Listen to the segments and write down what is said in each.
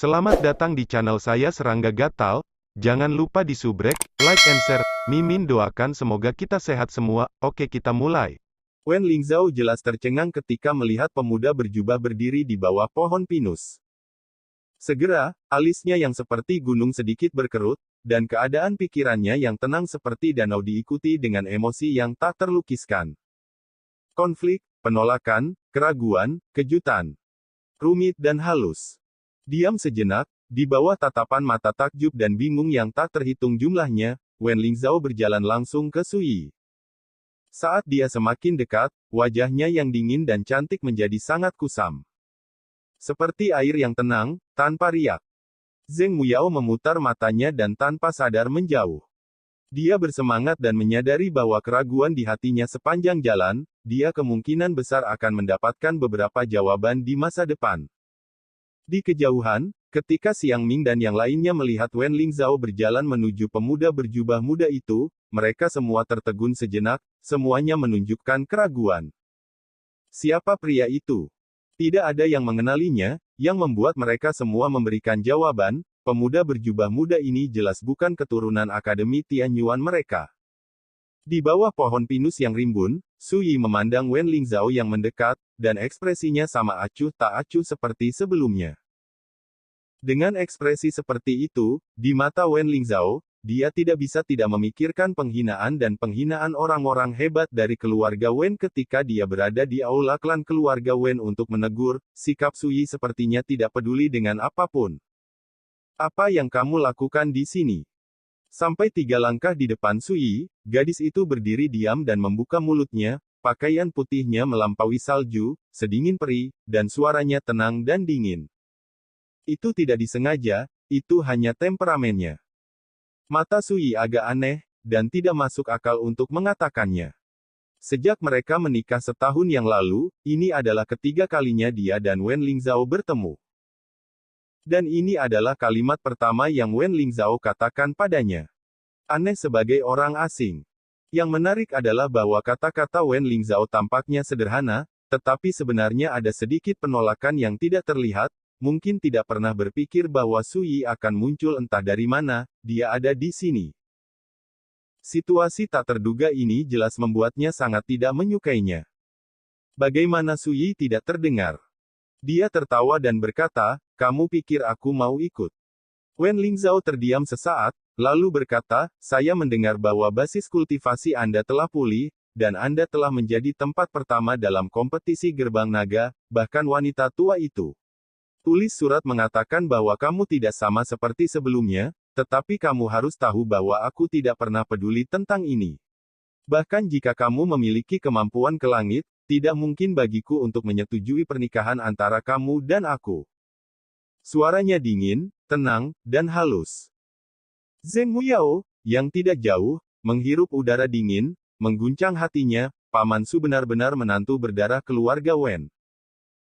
Selamat datang di channel saya Serangga Gatal. Jangan lupa di subrek, like and share. Mimin doakan semoga kita sehat semua. Oke, kita mulai. Wen Lingzhao jelas tercengang ketika melihat pemuda berjubah berdiri di bawah pohon pinus. Segera, alisnya yang seperti gunung sedikit berkerut, dan keadaan pikirannya yang tenang seperti danau diikuti dengan emosi yang tak terlukiskan. Konflik, penolakan, keraguan, kejutan. Rumit dan halus. Diam sejenak, di bawah tatapan mata takjub dan bingung yang tak terhitung jumlahnya, Wen Lingzhao berjalan langsung ke Su Yi. Saat dia semakin dekat, wajahnya yang dingin dan cantik menjadi sangat kusam. Seperti air yang tenang, tanpa riak. Zheng Muyao memutar matanya dan tanpa sadar menjauh. Dia bersemangat dan menyadari bahwa keraguan di hatinya sepanjang jalan, dia kemungkinan besar akan mendapatkan beberapa jawaban di masa depan. Di kejauhan, ketika Xiang Ming dan yang lainnya melihat Wen Lingzhao berjalan menuju pemuda berjubah muda itu, mereka semua tertegun sejenak, semuanya menunjukkan keraguan. Siapa pria itu? Tidak ada yang mengenalinya, yang membuat mereka semua memberikan jawaban, pemuda berjubah muda ini jelas bukan keturunan Akademi Tianyuan mereka. Di bawah pohon pinus yang rimbun, Su Yi memandang Wen Lingzhao yang mendekat, dan ekspresinya sama acuh tak acuh seperti sebelumnya. Dengan ekspresi seperti itu, di mata Wen Lingzhao, dia tidak bisa tidak memikirkan penghinaan dan penghinaan orang-orang hebat dari keluarga Wen ketika dia berada di aula klan keluarga Wen untuk menegur, sikap Su Yi sepertinya tidak peduli dengan apapun. Apa yang kamu lakukan di sini? Sampai 3 langkah di depan Su Yi, gadis itu berdiri diam dan membuka mulutnya, pakaian putihnya melampaui salju, sedingin peri, dan suaranya tenang dan dingin. Itu tidak disengaja, itu hanya temperamennya. Mata Su Yi agak aneh, dan tidak masuk akal untuk mengatakannya. Sejak mereka menikah setahun yang lalu, ini adalah ketiga kalinya dia dan Wen Lingzhao bertemu. Dan ini adalah kalimat pertama yang Wen Lingzhao katakan padanya. Aneh sebagai orang asing. Yang menarik adalah bahwa kata-kata Wen Lingzhao tampaknya sederhana, tetapi sebenarnya ada sedikit penolakan yang tidak terlihat, mungkin tidak pernah berpikir bahwa Su Yi akan muncul entah dari mana, dia ada di sini. Situasi tak terduga ini jelas membuatnya sangat tidak menyukainya. Bagaimana Su Yi tidak terdengar? Dia tertawa dan berkata, kamu pikir aku mau ikut? Wen Lingzhao terdiam sesaat, lalu berkata, saya mendengar bahwa basis kultivasi Anda telah pulih, dan Anda telah menjadi tempat pertama dalam kompetisi gerbang naga, bahkan wanita tua itu. Tulis surat mengatakan bahwa kamu tidak sama seperti sebelumnya, tetapi kamu harus tahu bahwa aku tidak pernah peduli tentang ini. Bahkan jika kamu memiliki kemampuan ke langit, tidak mungkin bagiku untuk menyetujui pernikahan antara kamu dan aku. Suaranya dingin, tenang, dan halus. Zheng Muyao, yang tidak jauh, menghirup udara dingin, mengguncang hatinya, Paman Su benar-benar menantu berdarah keluarga Wen.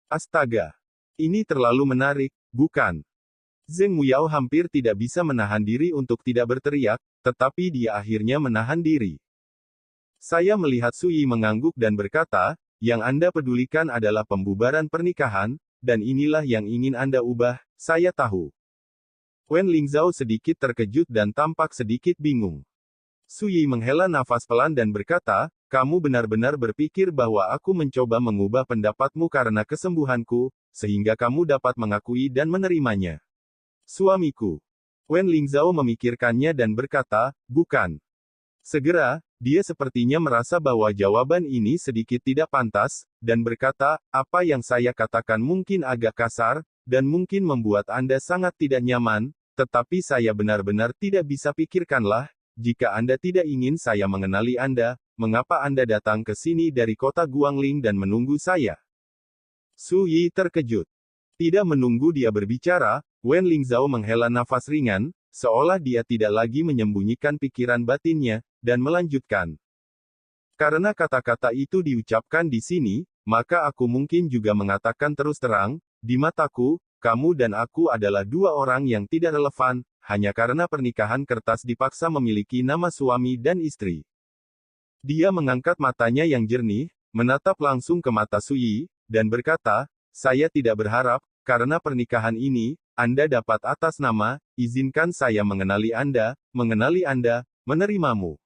Astaga! Ini terlalu menarik, bukan? Zheng Muyao hampir tidak bisa menahan diri untuk tidak berteriak, tetapi dia akhirnya menahan diri. Saya melihat Su Yi mengangguk dan berkata, yang Anda pedulikan adalah pembubaran pernikahan, dan inilah yang ingin Anda ubah, saya tahu. Wen Lingzhao sedikit terkejut dan tampak sedikit bingung. Su Yi menghela nafas pelan dan berkata, kamu benar-benar berpikir bahwa aku mencoba mengubah pendapatmu karena kesembuhanku, sehingga kamu dapat mengakui dan menerimanya. Suamiku. Wen Lingzhao memikirkannya dan berkata, bukan. Segera, dia sepertinya merasa bahwa jawaban ini sedikit tidak pantas, dan berkata, apa yang saya katakan mungkin agak kasar, dan mungkin membuat Anda sangat tidak nyaman, tetapi saya benar-benar tidak bisa pikirkanlah, jika Anda tidak ingin saya mengenali Anda, mengapa Anda datang ke sini dari kota Guangling dan menunggu saya? Su Yi terkejut. Tidak menunggu dia berbicara, Wen Lingzhao menghela nafas ringan, seolah dia tidak lagi menyembunyikan pikiran batinnya, dan melanjutkan. Karena kata-kata itu diucapkan di sini, maka aku mungkin juga mengatakan terus terang, di mataku, kamu dan aku adalah dua orang yang tidak relevan, hanya karena pernikahan kertas dipaksa memiliki nama suami dan istri. Dia mengangkat matanya yang jernih, menatap langsung ke mata Su Yi, dan berkata, saya tidak berharap, karena pernikahan ini, Anda dapat atas nama, izinkan saya mengenali Anda, menerimamu.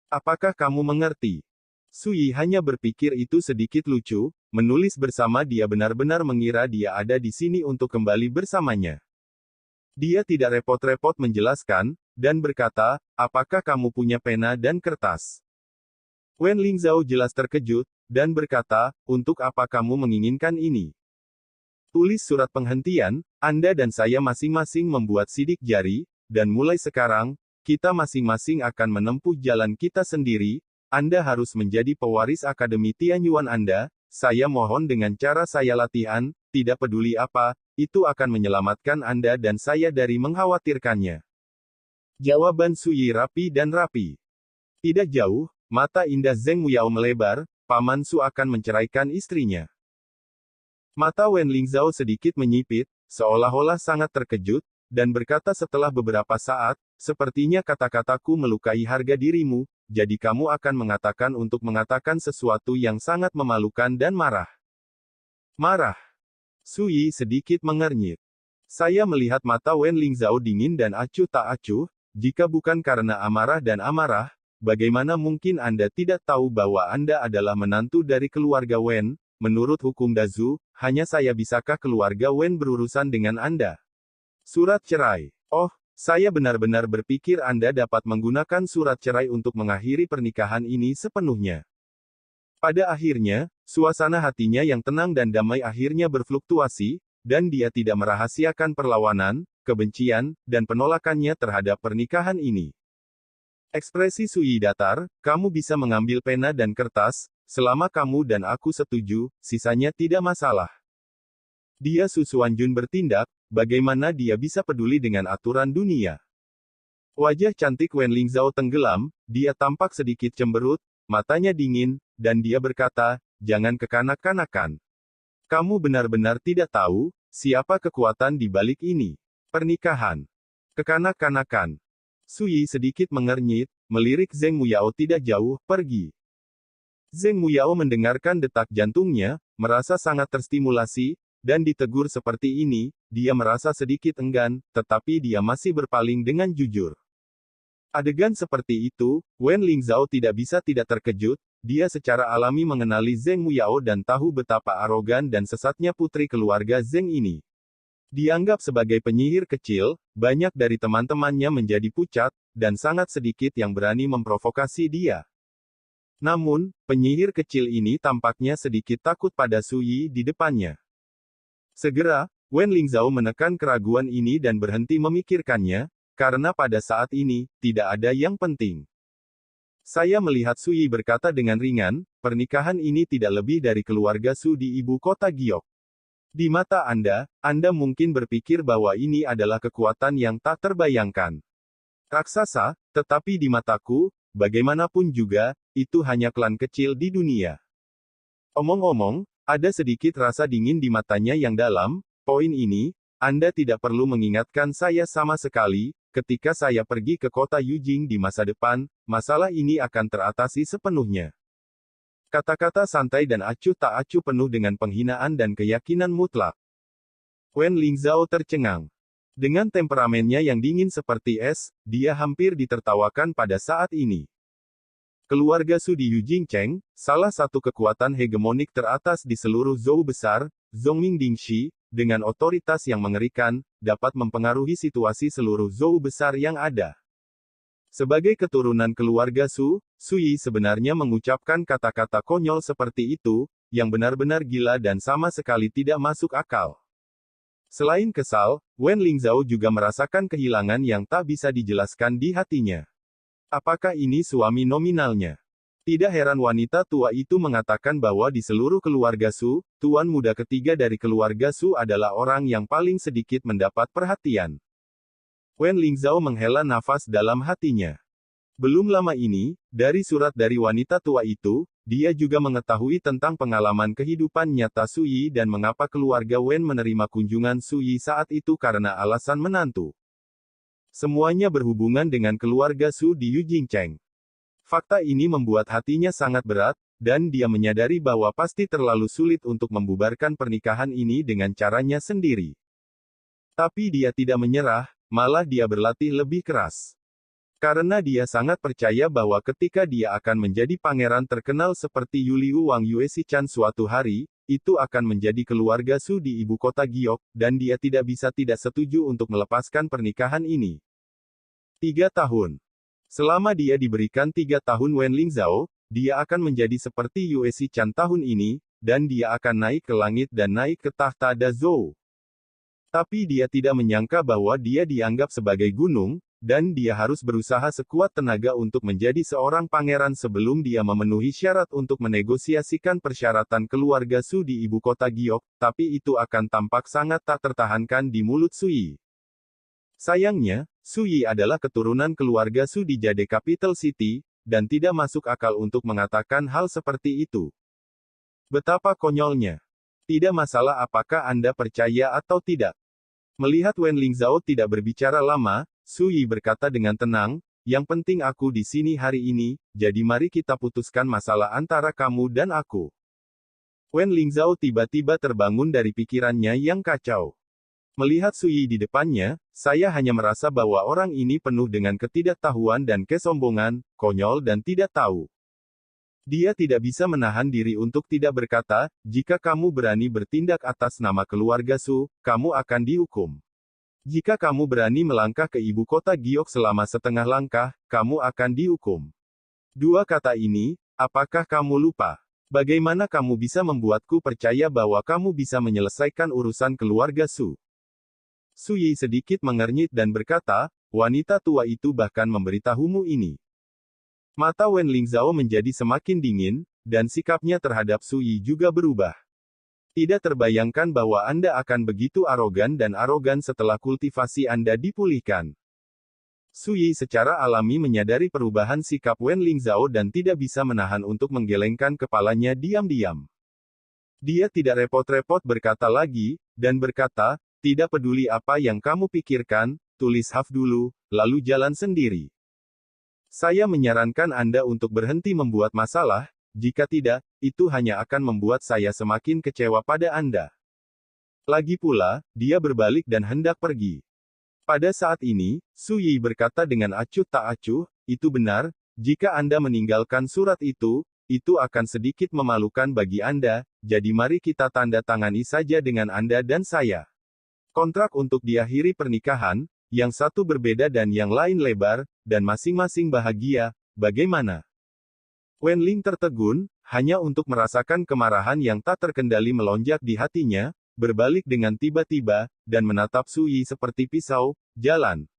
Apakah kamu mengerti? Sui hanya berpikir itu sedikit lucu, menulis bersama dia benar-benar mengira dia ada di sini untuk kembali bersamanya. Dia tidak repot-repot menjelaskan, dan berkata, apakah kamu punya pena dan kertas? Wen Lingzhao jelas terkejut, dan berkata, untuk apa kamu menginginkan ini? Tulis surat penghentian, Anda dan saya masing-masing membuat sidik jari, dan mulai sekarang, kita masing-masing akan menempuh jalan kita sendiri, Anda harus menjadi pewaris Akademi Tianyuan Anda, saya mohon dengan cara saya latihan, tidak peduli apa, itu akan menyelamatkan Anda dan saya dari mengkhawatirkannya. Jawaban Sui rapi dan rapi. Tidak jauh, mata indah Zheng Muyao melebar, Paman Su akan menceraikan istrinya. Mata Wen Lingzhao sedikit menyipit, seolah-olah sangat terkejut, dan berkata setelah beberapa saat, sepertinya kata-kataku melukai harga dirimu, jadi kamu akan mengatakan untuk mengatakan sesuatu yang sangat memalukan dan marah. Marah. Sui sedikit mengernyit. Saya melihat mata Wen Lingzhao dingin dan acuh tak acuh, jika bukan karena amarah dan amarah, bagaimana mungkin Anda tidak tahu bahwa Anda adalah menantu dari keluarga Wen? Menurut hukum Dazu, hanya saya bisakah keluarga Wen berurusan dengan Anda? Surat cerai. Oh, saya benar-benar berpikir Anda dapat menggunakan surat cerai untuk mengakhiri pernikahan ini sepenuhnya. Pada akhirnya, suasana hatinya yang tenang dan damai akhirnya berfluktuasi, dan dia tidak merahasiakan perlawanan, kebencian, dan penolakannya terhadap pernikahan ini. Ekspresi Sui datar, kamu bisa mengambil pena dan kertas, selama kamu dan aku setuju, sisanya tidak masalah. Dia Su Xuanjun bertindak, bagaimana dia bisa peduli dengan aturan dunia? Wajah cantik Wen Lingzhao tenggelam, dia tampak sedikit cemberut, matanya dingin, dan dia berkata, jangan kekanak-kanakan. Kamu benar-benar tidak tahu, siapa kekuatan di balik ini. Pernikahan. Kekanak-kanakan. Sui sedikit mengernyit, melirik Zheng Muyao tidak jauh, pergi. Zheng Muyao mendengarkan detak jantungnya, merasa sangat terstimulasi, dan ditegur seperti ini, dia merasa sedikit enggan, tetapi dia masih berpaling dengan jujur. Adegan seperti itu, Wen Lingzhao tidak bisa tidak terkejut, dia secara alami mengenali Zheng Muyao dan tahu betapa arogan dan sesatnya putri keluarga Zheng ini. Dianggap sebagai penyihir kecil, banyak dari teman-temannya menjadi pucat, dan sangat sedikit yang berani memprovokasi dia. Namun, penyihir kecil ini tampaknya sedikit takut pada Sui di depannya. Segera, Wen Lingzhao menekan keraguan ini dan berhenti memikirkannya, karena pada saat ini, tidak ada yang penting. Saya melihat Sui berkata dengan ringan, pernikahan ini tidak lebih dari keluarga Su di ibu kota Giok. Di mata Anda mungkin berpikir bahwa ini adalah kekuatan yang tak terbayangkan. Raksasa, tetapi di mataku, bagaimanapun juga, itu hanya klan kecil di dunia. Omong-omong, ada sedikit rasa dingin di matanya yang dalam, poin ini, Anda tidak perlu mengingatkan saya sama sekali, ketika saya pergi ke kota Yujing di masa depan, masalah ini akan teratasi sepenuhnya. Kata-kata santai dan acuh tak acuh penuh dengan penghinaan dan keyakinan mutlak. Wen Lingzhao tercengang. Dengan temperamennya yang dingin seperti es, dia hampir ditertawakan pada saat ini. Keluarga Su di Yujing Cheng, salah satu kekuatan hegemonik teratas di seluruh Zhou besar, Zhongming Dingxi, dengan otoritas yang mengerikan, dapat mempengaruhi situasi seluruh Zhou besar yang ada. Sebagai keturunan keluarga Su, Sui sebenarnya mengucapkan kata-kata konyol seperti itu, yang benar-benar gila dan sama sekali tidak masuk akal. Selain kesal, Wen Lingzhao juga merasakan kehilangan yang tak bisa dijelaskan di hatinya. Apakah ini suami nominalnya? Tidak heran wanita tua itu mengatakan bahwa di seluruh keluarga Su, tuan muda ketiga dari keluarga Su adalah orang yang paling sedikit mendapat perhatian. Wen Lingzhao menghela nafas dalam hatinya. Belum lama ini, dari surat dari wanita tua itu, dia juga mengetahui tentang pengalaman kehidupan nyata Sui dan mengapa keluarga Wen menerima kunjungan Sui saat itu karena alasan menantu. Semuanya berhubungan dengan keluarga Su di Yujing Cheng. Fakta ini membuat hatinya sangat berat, dan dia menyadari bahwa pasti terlalu sulit untuk membubarkan pernikahan ini dengan caranya sendiri. Tapi dia tidak menyerah, malah dia berlatih lebih keras. Karena dia sangat percaya bahwa ketika dia akan menjadi pangeran terkenal seperti Yuliu Wang Yuexichan suatu hari, itu akan menjadi keluarga Su di ibu kota Giok, dan dia tidak bisa tidak setuju untuk melepaskan pernikahan ini. 3 tahun. Selama dia diberikan 3 tahun Wen Lingzhao, dia akan menjadi seperti Yuexichan tahun ini, dan dia akan naik ke langit dan naik ke tahta Dazhou. Tapi dia tidak menyangka bahwa dia dianggap sebagai gunung, dan dia harus berusaha sekuat tenaga untuk menjadi seorang pangeran sebelum dia memenuhi syarat untuk menegosiasikan persyaratan keluarga Su di ibu kota Giok, tapi itu akan tampak sangat tak tertahankan di mulut Sui. Sayangnya, Sui adalah keturunan keluarga Su di Jade Capital City, dan tidak masuk akal untuk mengatakan hal seperti itu. Betapa konyolnya. Tidak masalah apakah Anda percaya atau tidak. Melihat Wen Lingzhao tidak berbicara lama, Sui berkata dengan tenang, yang penting aku di sini hari ini, jadi mari kita putuskan masalah antara kamu dan aku. Wen Lingzhao tiba-tiba terbangun dari pikirannya yang kacau. Melihat Sui di depannya, saya hanya merasa bahwa orang ini penuh dengan ketidaktahuan dan kesombongan, konyol dan tidak tahu. Dia tidak bisa menahan diri untuk tidak berkata, jika kamu berani bertindak atas nama keluarga Su, kamu akan dihukum. Jika kamu berani melangkah ke ibu kota Giok selama setengah langkah, kamu akan dihukum. 2 kata ini, apakah kamu lupa? Bagaimana kamu bisa membuatku percaya bahwa kamu bisa menyelesaikan urusan keluarga Su? Sui sedikit mengernyit dan berkata, wanita tua itu bahkan memberitahumu ini. Mata Wen Lingzhao menjadi semakin dingin, dan sikapnya terhadap Sui juga berubah. Tidak terbayangkan bahwa Anda akan begitu arogan setelah kultivasi Anda dipulihkan. Sui secara alami menyadari perubahan sikap Wen Lingzhao dan tidak bisa menahan untuk menggelengkan kepalanya diam-diam. Dia tidak repot-repot berkata lagi, dan berkata, tidak peduli apa yang kamu pikirkan, tulis haf dulu, lalu jalan sendiri. Saya menyarankan Anda untuk berhenti membuat masalah, jika tidak, itu hanya akan membuat saya semakin kecewa pada Anda. Lagi pula, dia berbalik dan hendak pergi. Pada saat ini, Sui berkata dengan acuh tak acuh, itu benar, jika Anda meninggalkan surat itu akan sedikit memalukan bagi Anda, jadi mari kita tanda tangani saja dengan Anda dan saya. Kontrak untuk diakhiri pernikahan, yang satu berbeda dan yang lain lebar, dan masing-masing bahagia, bagaimana? Wen Ling tertegun, hanya untuk merasakan kemarahan yang tak terkendali melonjak di hatinya, berbalik dengan tiba-tiba, dan menatap Sui seperti pisau, jalan.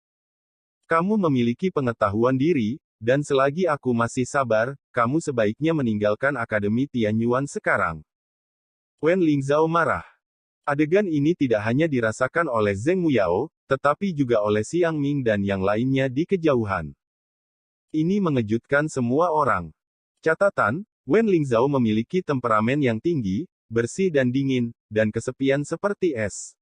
Kamu memiliki pengetahuan diri, dan selagi aku masih sabar, kamu sebaiknya meninggalkan Akademi Tianyuan sekarang. Wen Lingzhao marah. Adegan ini tidak hanya dirasakan oleh Zheng Muyao, tetapi juga oleh Xiang Ming dan yang lainnya di kejauhan. Ini mengejutkan semua orang. Catatan, Wen Lingzhao memiliki temperamen yang tinggi, bersih dan dingin, dan kesepian seperti es.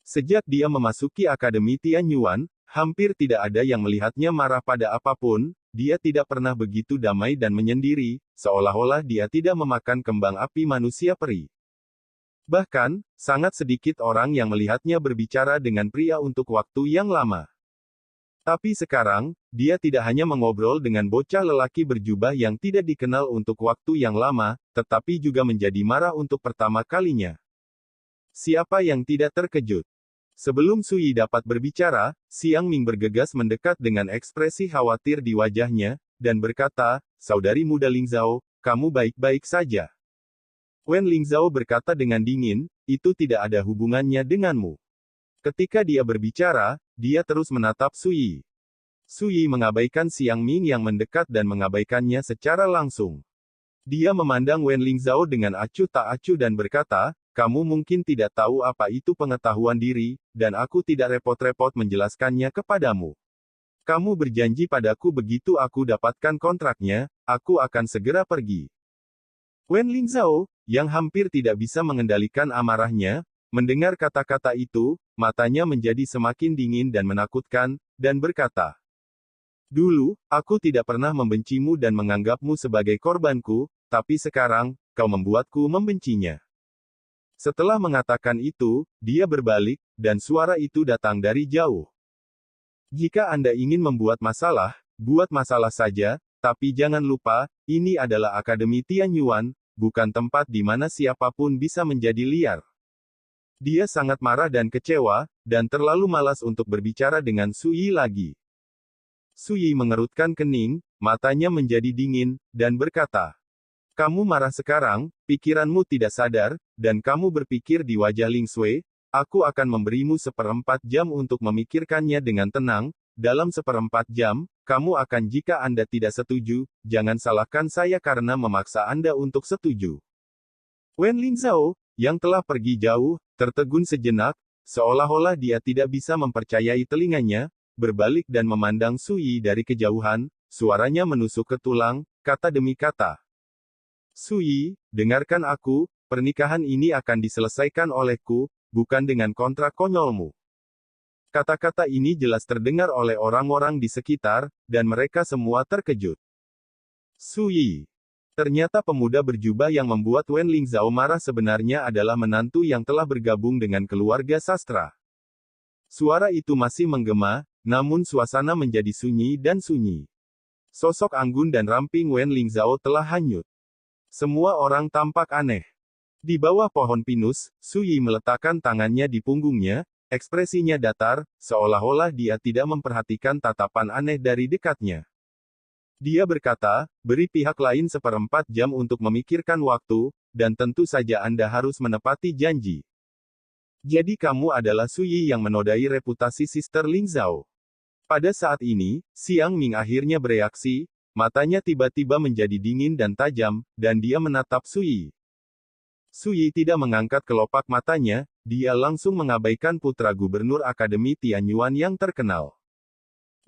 Sejak dia memasuki Akademi Tianyuan, hampir tidak ada yang melihatnya marah pada apapun, dia tidak pernah begitu damai dan menyendiri, seolah-olah dia tidak memakan kembang api manusia peri. Bahkan, sangat sedikit orang yang melihatnya berbicara dengan pria untuk waktu yang lama. Tapi sekarang, dia tidak hanya mengobrol dengan bocah lelaki berjubah yang tidak dikenal untuk waktu yang lama, tetapi juga menjadi marah untuk pertama kalinya. Siapa yang tidak terkejut? Sebelum Sui dapat berbicara, Xiang Ming bergegas mendekat dengan ekspresi khawatir di wajahnya, dan berkata, saudari muda Lingzhao, kamu baik-baik saja. Wen Lingzhao berkata dengan dingin, itu tidak ada hubungannya denganmu. Ketika dia berbicara, dia terus menatap Sui. Sui mengabaikan Xiang Ming yang mendekat dan mengabaikannya secara langsung. Dia memandang Wen Lingzhao dengan acuh tak acuh dan berkata, kamu mungkin tidak tahu apa itu pengetahuan diri, dan aku tidak repot-repot menjelaskannya kepadamu. Kamu berjanji padaku begitu aku dapatkan kontraknya, aku akan segera pergi. Wen Lingzhao, yang hampir tidak bisa mengendalikan amarahnya, mendengar kata-kata itu, matanya menjadi semakin dingin dan menakutkan, dan berkata, dulu, aku tidak pernah membencimu dan menganggapmu sebagai korbanku, tapi sekarang, kau membuatku membencinya. Setelah mengatakan itu, dia berbalik, dan suara itu datang dari jauh. Jika Anda ingin membuat masalah, buat masalah saja, tapi jangan lupa, ini adalah Akademi Tianyuan, bukan tempat di mana siapapun bisa menjadi liar. Dia sangat marah dan kecewa, dan terlalu malas untuk berbicara dengan Sui lagi. Sui mengerutkan kening, matanya menjadi dingin, dan berkata, "Kamu marah sekarang, pikiranmu tidak sadar, dan kamu berpikir di wajah Ling Sui, aku akan memberimu 1/4 jam untuk memikirkannya dengan tenang, dalam 1/4 jam, kamu akan jika Anda tidak setuju, jangan salahkan saya karena memaksa Anda untuk setuju." Wen Lingzhao, yang telah pergi jauh, tertegun sejenak, seolah-olah dia tidak bisa mempercayai telinganya, berbalik dan memandang Sui dari kejauhan, suaranya menusuk ke tulang, kata demi kata. "Sui, dengarkan aku, pernikahan ini akan diselesaikan olehku, bukan dengan kontrak konyolmu." Kata-kata ini jelas terdengar oleh orang-orang di sekitar, dan mereka semua terkejut. Sui. Ternyata pemuda berjubah yang membuat Wen Lingzhao marah sebenarnya adalah menantu yang telah bergabung dengan keluarga sastra. Suara itu masih menggema, namun suasana menjadi sunyi dan sunyi. Sosok anggun dan ramping Wen Lingzhao telah hanyut. Semua orang tampak aneh. Di bawah pohon pinus, Sui meletakkan tangannya di punggungnya, ekspresinya datar, seolah-olah dia tidak memperhatikan tatapan aneh dari dekatnya. Dia berkata, "Beri pihak lain 1/4 jam untuk memikirkan waktu, dan tentu saja Anda harus menepati janji." Jadi kamu adalah Sui yang menodai reputasi Sister Lingzhao. Pada saat ini, Xiang Ming akhirnya bereaksi, matanya tiba-tiba menjadi dingin dan tajam, dan dia menatap Sui. Sui tidak mengangkat kelopak matanya, dia langsung mengabaikan putra gubernur Akademi Tianyuan yang terkenal.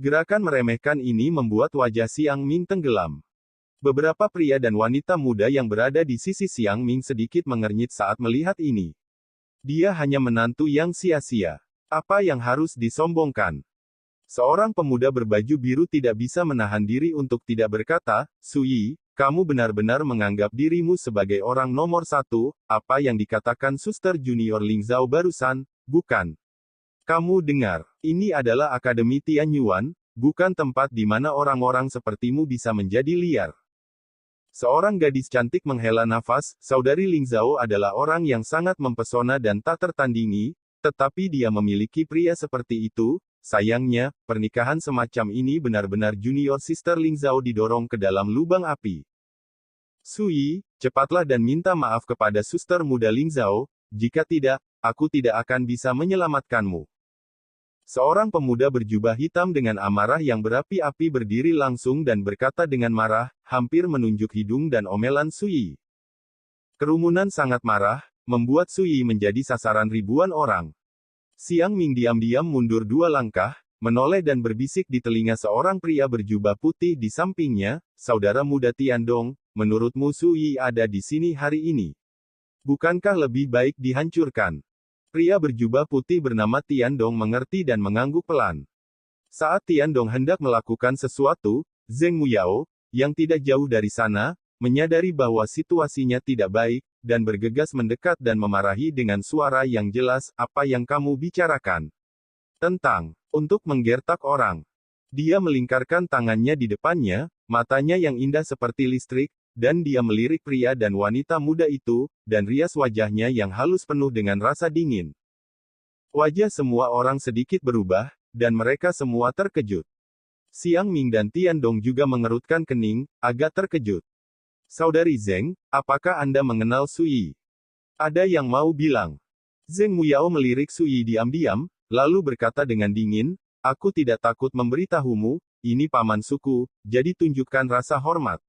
Gerakan meremehkan ini membuat wajah Xiang Ming tenggelam. Beberapa pria dan wanita muda yang berada di sisi Xiang Ming sedikit mengernyit saat melihat ini. Dia hanya menantu yang sia-sia. Apa yang harus disombongkan? Seorang pemuda berbaju biru tidak bisa menahan diri untuk tidak berkata, "Sui, kamu benar-benar menganggap dirimu sebagai orang nomor satu, apa yang dikatakan Suster Junior Lingzhao barusan, bukan? Kamu dengar, ini adalah Akademi Tianyuan, bukan tempat di mana orang-orang sepertimu bisa menjadi liar." Seorang gadis cantik menghela nafas, Saudari Lingzhao adalah orang yang sangat mempesona dan tak tertandingi, tetapi dia memiliki pria seperti itu, sayangnya, pernikahan semacam ini benar-benar junior Sister Lingzhao didorong ke dalam lubang api. "Sui, cepatlah dan minta maaf kepada Suster muda Lingzhao, jika tidak, aku tidak akan bisa menyelamatkanmu." Seorang pemuda berjubah hitam dengan amarah yang berapi-api berdiri langsung dan berkata dengan marah, hampir menunjuk hidung dan omelan Sui. Kerumunan sangat marah, membuat Sui menjadi sasaran ribuan orang. Xiang Ming diam-diam mundur 2 langkah, menoleh dan berbisik di telinga seorang pria berjubah putih di sampingnya, "Saudara muda Tiandong, menurutmu Sui ada di sini hari ini? Bukankah lebih baik dihancurkan?" Pria berjubah putih bernama Tiandong mengerti dan mengangguk pelan. Saat Tiandong hendak melakukan sesuatu, Zheng Muyao, yang tidak jauh dari sana, menyadari bahwa situasinya tidak baik, dan bergegas mendekat dan memarahi dengan suara yang jelas, "Apa yang kamu bicarakan?" "Tentang," untuk menggertak orang. Dia melingkarkan tangannya di depannya, matanya yang indah seperti listrik, dan dia melirik pria dan wanita muda itu, dan rias wajahnya yang halus penuh dengan rasa dingin. Wajah semua orang sedikit berubah, dan mereka semua terkejut. Xiang Ming dan Tiandong juga mengerutkan kening, agak terkejut. "Saudari Zheng, apakah Anda mengenal Sui?" Ada yang mau bilang. Zheng Muyao melirik Sui diam-diam, lalu berkata dengan dingin, "Aku tidak takut memberitahumu, ini paman suku, jadi tunjukkan rasa hormat."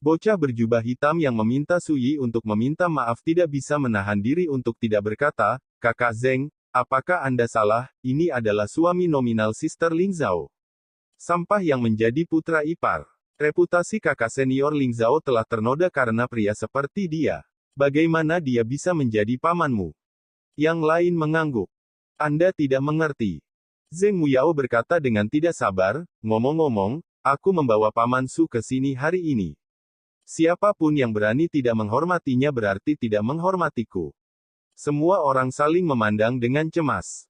Bocah berjubah hitam yang meminta Sui untuk meminta maaf tidak bisa menahan diri untuk tidak berkata, "Kakak Zheng, apakah Anda salah, ini adalah suami nominal Sister Lingzhao. Sampah yang menjadi putra ipar. Reputasi kakak senior Lingzhao telah ternoda karena pria seperti dia. Bagaimana dia bisa menjadi pamanmu?" Yang lain mengangguk. "Anda tidak mengerti." Zheng Muyao berkata dengan tidak sabar, "Ngomong-ngomong, aku membawa paman Su ke sini hari ini. Siapapun yang berani tidak menghormatinya berarti tidak menghormatiku. Semua orang saling memandang dengan cemas.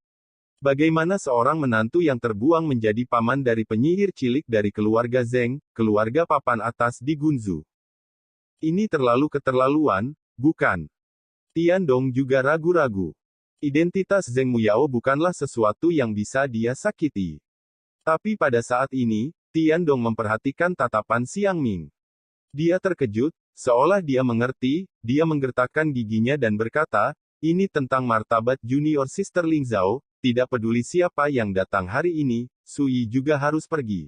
Bagaimana seorang menantu yang terbuang menjadi paman dari penyihir cilik dari keluarga Zeng, keluarga papan atas di Gunzu. Ini terlalu keterlaluan, bukan? Tian Dong juga ragu-ragu. Identitas Zeng Muyao bukanlah sesuatu yang bisa dia sakiti. Tapi pada saat ini, Tian Dong memperhatikan tatapan Xiang Ming. Dia terkejut, seolah dia mengerti, dia menggertakkan giginya dan berkata, ini tentang martabat junior sister Ling Zhao, tidak peduli siapa yang datang hari ini, Sui juga harus pergi.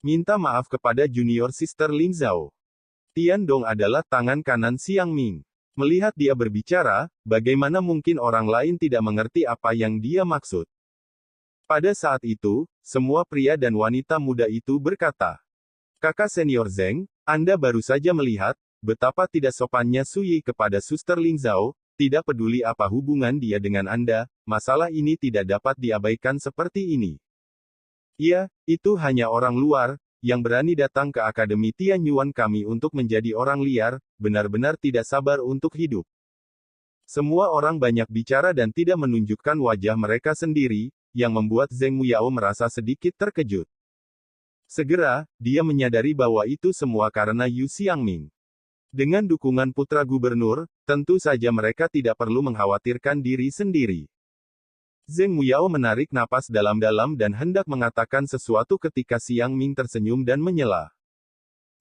Minta maaf kepada junior sister Ling Zhao. Tian Dong adalah tangan kanan Xiang Ming. Melihat dia berbicara, bagaimana mungkin orang lain tidak mengerti apa yang dia maksud. Pada saat itu, semua pria dan wanita muda itu berkata, Kakak senior Zeng, Anda baru saja melihat, betapa tidak sopannya Sui kepada suster Ling Zhao, tidak peduli apa hubungan dia dengan Anda, masalah ini tidak dapat diabaikan seperti ini. Ya, itu hanya orang luar, yang berani datang ke Akademi Tianyuan kami untuk menjadi orang liar, benar-benar tidak sabar untuk hidup. Semua orang banyak bicara dan tidak menunjukkan wajah mereka sendiri, yang membuat Zeng Muyao merasa sedikit terkejut. Segera, dia menyadari bahwa itu semua karena Yu Xiangming. Dengan dukungan putra gubernur, tentu saja mereka tidak perlu mengkhawatirkan diri sendiri. Zeng Muyao menarik napas dalam-dalam dan hendak mengatakan sesuatu ketika Xiang Ming tersenyum dan menyela.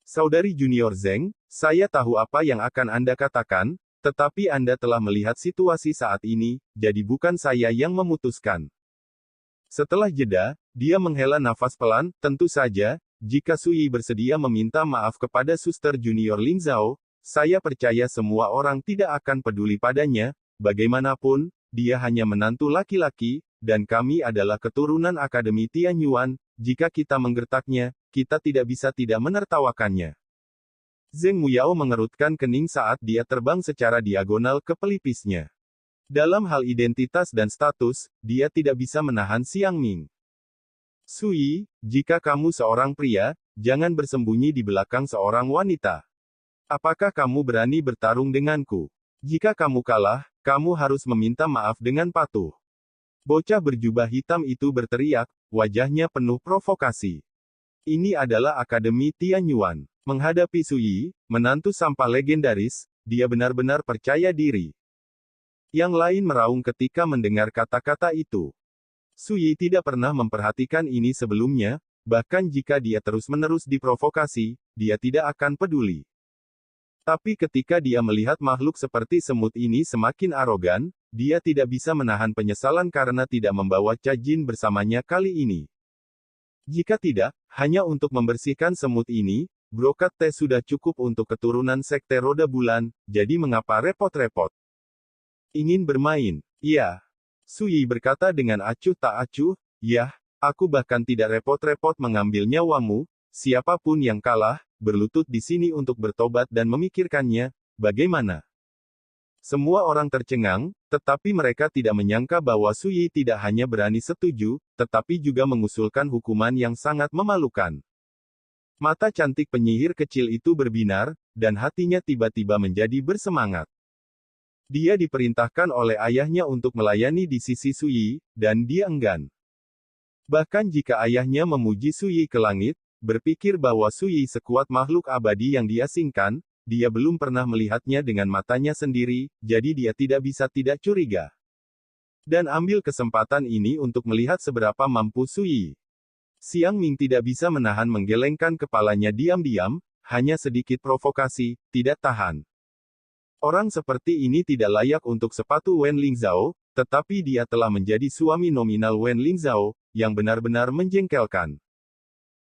Saudari junior Zeng, saya tahu apa yang akan Anda katakan, tetapi Anda telah melihat situasi saat ini, jadi bukan saya yang memutuskan. Setelah jeda, dia menghela nafas pelan, tentu saja, jika Sui bersedia meminta maaf kepada suster junior Ling Zhao, saya percaya semua orang tidak akan peduli padanya, bagaimanapun, dia hanya menantu laki-laki, dan kami adalah keturunan Akademi Tianyuan, jika kita menggertaknya, kita tidak bisa tidak menertawakannya. Zeng Muyao mengerutkan kening saat dia terbang secara diagonal ke pelipisnya. Dalam hal identitas dan status, dia tidak bisa menahan Xiang Ming. Sui, jika kamu seorang pria, jangan bersembunyi di belakang seorang wanita. Apakah kamu berani bertarung denganku? Jika kamu kalah, kamu harus meminta maaf dengan patuh. Bocah berjubah hitam itu berteriak, wajahnya penuh provokasi. Ini adalah Akademi Tianyuan. Menghadapi Sui, menantu sampah legendaris, dia benar-benar percaya diri. Yang lain meraung ketika mendengar kata-kata itu. Sui tidak pernah memperhatikan ini sebelumnya, bahkan jika dia terus-menerus diprovokasi, dia tidak akan peduli. Tapi ketika dia melihat makhluk seperti semut ini semakin arogan, dia tidak bisa menahan penyesalan karena tidak membawa Cajin bersamanya kali ini. Jika tidak, hanya untuk membersihkan semut ini, brokat teh sudah cukup untuk keturunan sekte roda bulan, jadi mengapa repot-repot? Ingin bermain? Iya. Sui berkata dengan acuh tak acuh, yah, aku bahkan tidak repot-repot mengambil nyawamu, siapapun yang kalah, berlutut di sini untuk bertobat dan memikirkannya, bagaimana? Semua orang tercengang, tetapi mereka tidak menyangka bahwa Sui tidak hanya berani setuju, tetapi juga mengusulkan hukuman yang sangat memalukan. Mata cantik penyihir kecil itu berbinar, dan hatinya tiba-tiba menjadi bersemangat. Dia diperintahkan oleh ayahnya untuk melayani di sisi Sui, dan dia enggan. Bahkan jika ayahnya memuji Sui ke langit, berpikir bahwa Sui sekuat makhluk abadi yang diasingkan, dia belum pernah melihatnya dengan matanya sendiri, jadi dia tidak bisa tidak curiga. Dan ambil kesempatan ini untuk melihat seberapa mampu Sui. Xiang Ming tidak bisa menahan menggelengkan kepalanya diam-diam, hanya sedikit provokasi, tidak tahan. Orang seperti ini tidak layak untuk sepatu Wen Lingzhao, tetapi dia telah menjadi suami nominal Wen Lingzhao, yang benar-benar menjengkelkan.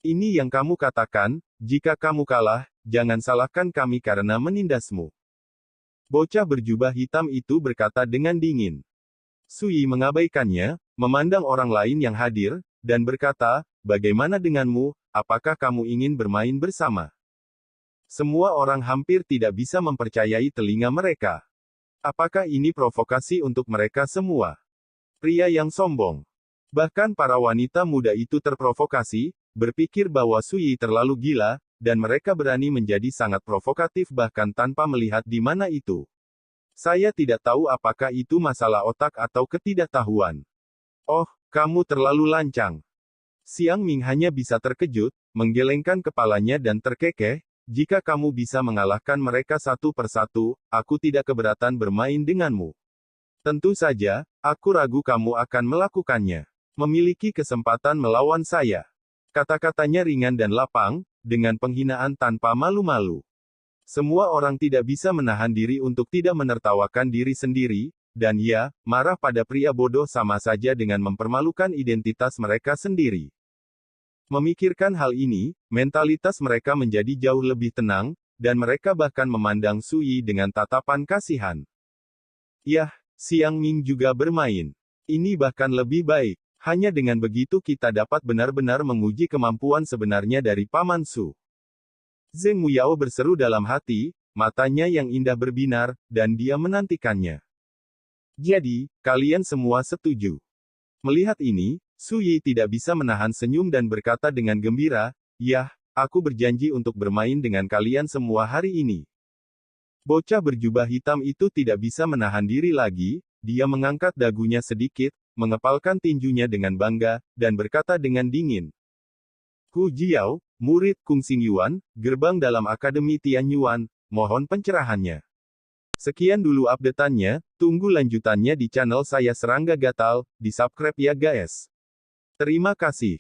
Ini yang kamu katakan, jika kamu kalah, jangan salahkan kami karena menindasmu. Bocah berjubah hitam itu berkata dengan dingin. Sui mengabaikannya, memandang orang lain yang hadir, dan berkata, bagaimana denganmu, apakah kamu ingin bermain bersama? Semua orang hampir tidak bisa mempercayai telinga mereka. Apakah ini provokasi untuk mereka semua? Pria yang sombong. Bahkan para wanita muda itu terprovokasi, berpikir bahwa Sui terlalu gila, dan mereka berani menjadi sangat provokatif bahkan tanpa melihat di mana itu. Saya tidak tahu apakah itu masalah otak atau ketidaktahuan. Oh, kamu terlalu lancang. Xiang Ming hanya bisa terkejut, menggelengkan kepalanya dan terkekeh. Jika kamu bisa mengalahkan mereka satu persatu, aku tidak keberatan bermain denganmu. Tentu saja, aku ragu kamu akan melakukannya. Memiliki kesempatan melawan saya. Kata-katanya ringan dan lapang, dengan penghinaan tanpa malu-malu. Semua orang tidak bisa menahan diri untuk tidak menertawakan diri sendiri, dan ya, marah pada pria bodoh sama saja dengan mempermalukan identitas mereka sendiri. Memikirkan hal ini, mentalitas mereka menjadi jauh lebih tenang, dan mereka bahkan memandang Sui dengan tatapan kasihan. Yah, Xiang Ming juga bermain. Ini bahkan lebih baik. Hanya dengan begitu kita dapat benar-benar menguji kemampuan sebenarnya dari Paman Su. Zheng Muyao berseru dalam hati, matanya yang indah berbinar, dan dia menantikannya. Jadi, kalian semua setuju. Melihat ini, Su Yi tidak bisa menahan senyum dan berkata dengan gembira, "Yah, aku berjanji untuk bermain dengan kalian semua hari ini." Bocah berjubah hitam itu tidak bisa menahan diri lagi, dia mengangkat dagunya sedikit, mengepalkan tinjunya dengan bangga, dan berkata dengan dingin. Hu Jiao, murid Kung Xing Yuan, gerbang dalam Akademi Tian Yuan, mohon pencerahannya. Sekian dulu update-annya, tunggu lanjutannya di channel saya Serangga Gatal, di subscribe ya guys. Terima kasih.